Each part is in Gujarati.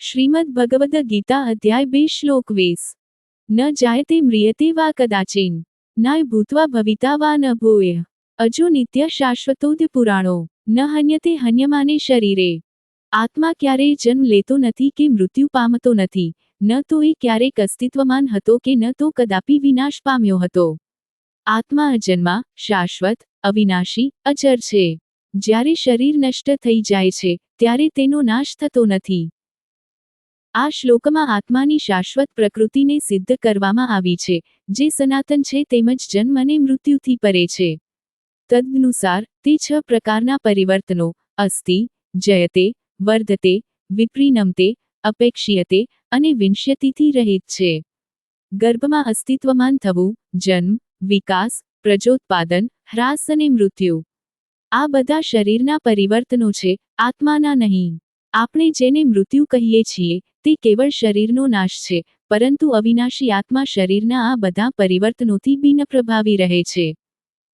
શ્રીમદ્ ભગવદ ગીતા અધ્યાય 2 શ્લોક 20 ન જાયતે મ્રિયતે વા કદાચિન નાય ભૂત્વા ભવિતા વા ન ભૂય અજો નિત્ય શાશ્વતોદ્ય પુરાણો ન હન્યતે હન્યમાને શરીરે। આત્મા ક્યારેય જન્મ લેતો નથી કે મૃત્યુ પામતો નથી, ન તો એ ક્યારેક અસ્તિત્વમાન હતો કે ન તો કદાપી વિનાશ પામ્યો હતો। આત્મા અજન્મા, શાશ્વત, અવિનાશી, અજર છે। જ્યારે શરીર નષ્ટ થઈ જાય છે ત્યારે તેનો નાશ થતો નથી। આ શ્લોકમાં આત્માની શાશ્વત પ્રકૃતિને સિદ્ધ કરવામાં આવી છે, જે સનાતન છે તેમજ જન્મ અને મૃત્યુથી પરે છે। તદનુસાર તે 6 પ્રકારના પરિવર્તનો અસ્તિ, જયતે, વર્ધતે, વિપ્રિણમતે, અપેક્ષ્યતે અને વિનશ્યતિથી રહિત છે। ગર્ભમાં અસ્તિત્વમાન થવું, જન્મ, વિકાસ, પ્રજોત્પાદન, હ્રાસ અને મૃત્યુ, આ બધા શરીરના પરિવર્તનો છે, આત્માના નહીં। આપણે જેને મૃત્યુ કહીએ છીએ તે કેવળ શરીરનો નાશ છે, પરંતુ અવિનાશી આત્મા શરીરના આ બધા પરિવર્તનોથી બિનપ્રભાવી રહે છે।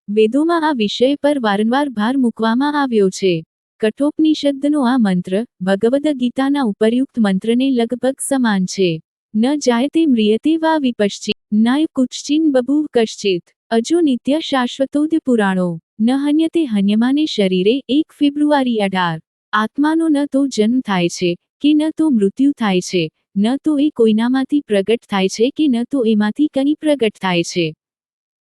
વેદોમાં આ વિષય પર વારંવાર ભાર મૂકવામાં આવ્યો છે। કઠોપનિષદનો આ મંત્ર ભગવદ ગીતાના ઉપરયુક્ત મંત્રને લગભગ સમાન છે। ન જાયતે મ્રિયતે વા વિપશ્ચિત નાય કુચ્ચિન બભૂવ કશ્ચિત અજો નિત્ય શાશ્વતોદ્ય પુરાણો ન હન્યતે હન્યમાને શરીરે। 1 ફેબ્રુઆરી 18 આત્માનો ન તો જન્મ થાય છે કે ન તો મૃત્યુ થાય છે, ન તો એ કોઈનામાંથી પ્રગટ થાય છે કે ન તો એમાંથી કંઈ પ્રગટ થાય છે।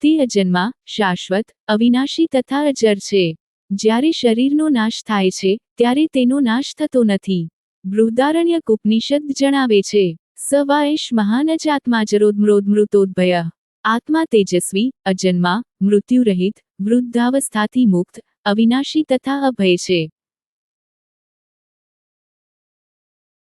તે અજન્મા, શાશ્વત, અવિનાશી તથા અજર છે। જ્યારે શરીરનો નાશ થાય છે ત્યારે તેનો નાશ થતો નથી। બૃહદારણ્યક ઉપનિષદ જણાવે છે સ વા એષ મહાનજાત્માજરોદમૃતોદ્ભય। આત્મા તેજસ્વી, અજન્મા, મૃત્યુરહિત, વૃદ્ધાવસ્થાથી મુક્ત, અવિનાશી તથા અભય છે।